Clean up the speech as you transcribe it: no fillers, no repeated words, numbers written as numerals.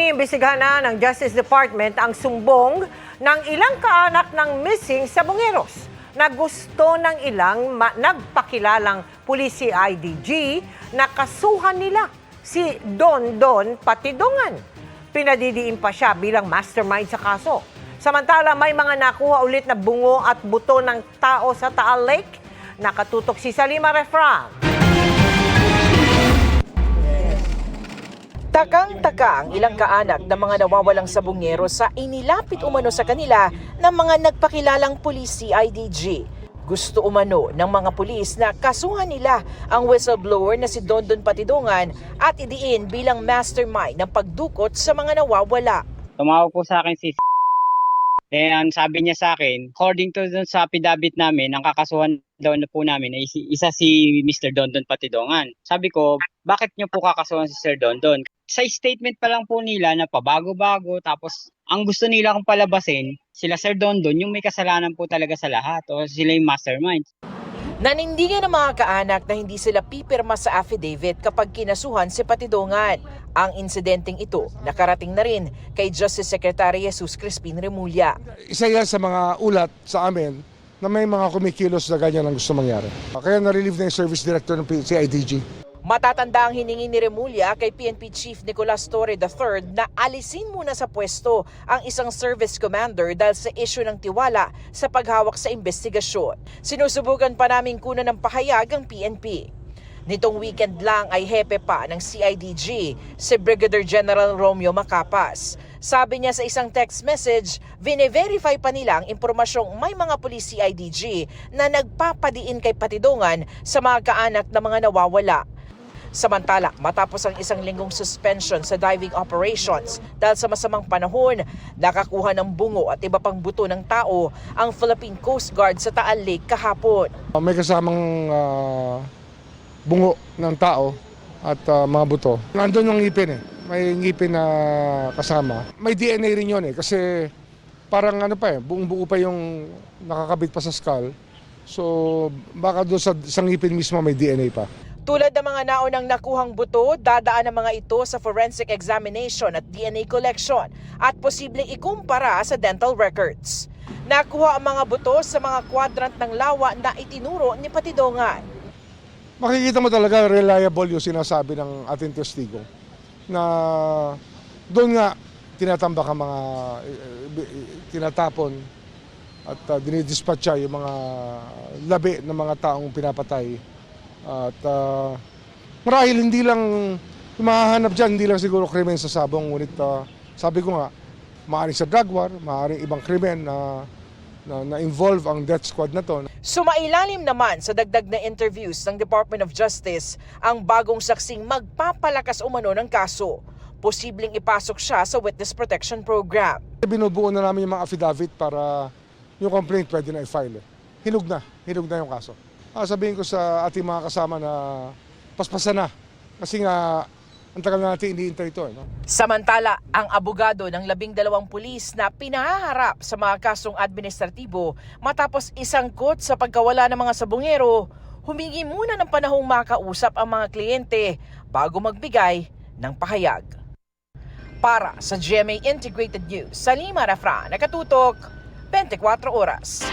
Iniimbestigahan na ng Justice Department ang sumbong ng ilang kaanak ng missing Sabongeros na gusto ng ilang nagpakilalang pulis CIDG na kasuhan nila si Don Patidongan. Pinadidiin pa siya bilang mastermind sa kaso. Samantala, may mga nakuha ulit na bungo at buto ng tao sa Taal Lake. Nakatutok si Salima Refran. Takang-taka ang ilang kaanak ng mga nawawalang sabongero sa inilapit umano sa kanila ng mga nagpakilalang pulis CIDG. Gusto umano ng mga pulis na kasuhan nila ang whistleblower na si Don Patidongan at idiin bilang mastermind ng pagdukot sa mga nawawala. Tumawag po sa akin si and sabi niya sa akin, according to dun sa affidavit namin, ang kakasuhan daw na po namin ay isa si Mr. Don Patidongan. Sabi ko, bakit niyo po kakasuhan si Sir Don? Sa statement pa lang po nila na pabago-bago, tapos ang gusto nila kong palabasin, sila Sir Don, yung may kasalanan po talaga sa lahat o sila yung mastermind. Nanindigan ng mga kaanak na hindi sila pipirma sa affidavit kapag kinasuhan si Patidongan. Ang insidenteng ito nakarating na rin kay Justice Secretary Jesus Crispin Remulla. Isa yan sa mga ulat sa amin na may mga kumikilos na ganyan ang gusto mangyari. Kaya na-relieve na yung service director ng CIDG. Matatanda ang hiningi ni Remulla kay PNP Chief Nicolas Torre III na alisin muna sa pwesto ang isang service commander dahil sa issue ng tiwala sa paghawak sa investigasyon. Sinusubukan pa naming kunan ng pahayag ang PNP. Nitong weekend lang ay hepe pa ng CIDG si Brigadier General Romeo Macapas. Sabi niya sa isang text message, vine-verify pa nila ang impormasyong may mga pulis CIDG na nagpapadiin kay Patidongan sa mga kaanak na mga nawawala. Samantala, matapos ang isang linggong suspension sa diving operations dahil sa masamang panahon, nakakuha ng bungo at iba pang buto ng tao ang Philippine Coast Guard sa Taal Lake kahapon. May kasamang bungo ng tao at mga buto. Nandun yung ngipin May ngipin na kasama. May DNA rin yun kasi parang buong buo pa yung nakakabit pa sa skull. So baka doon sa ngipin mismo may DNA pa. Tulad ng mga naunang nakuhang buto, dadaan ang mga ito sa forensic examination at DNA collection at posibleng ikumpara sa dental records. Nakuha ang mga buto sa mga kwadrant ng lawa na itinuro ni Patidongan. Makikita mo talaga reliable yung sinasabi ng ating testigo na doon nga tinatambak ang mga tinatapon at dinidispatcha yung mga labi ng mga taong pinapatay. At marahil hindi lang mahahanap dyan, hindi lang siguro krimen sa sabong, ngunit sabi ko nga, maaaring sa drug war, maaaring ibang krimen na involve ang death squad na to. Sumailalim naman sa dagdag na interviews ng Department of Justice ang bagong saksing magpapalakas umano ng kaso. Posibleng ipasok siya sa Witness Protection Program. Binubuo na namin yung mga affidavit para yung complaint pwede na i-file. Hinog na yung kaso. Sabihin ko sa ating mga kasama na paspasan na kasi nga ang tagal na natin iniintay ito. Samantala, ang abogado ng 12 pulis na pinahaharap sa mga kasong administratibo matapos isangkot sa pagkawala ng mga sabongero, humingi muna ng panahong makausap ang mga kliyente bago magbigay ng pahayag. Para sa GMA Integrated News, Salima Refran, nakatutok 24 oras.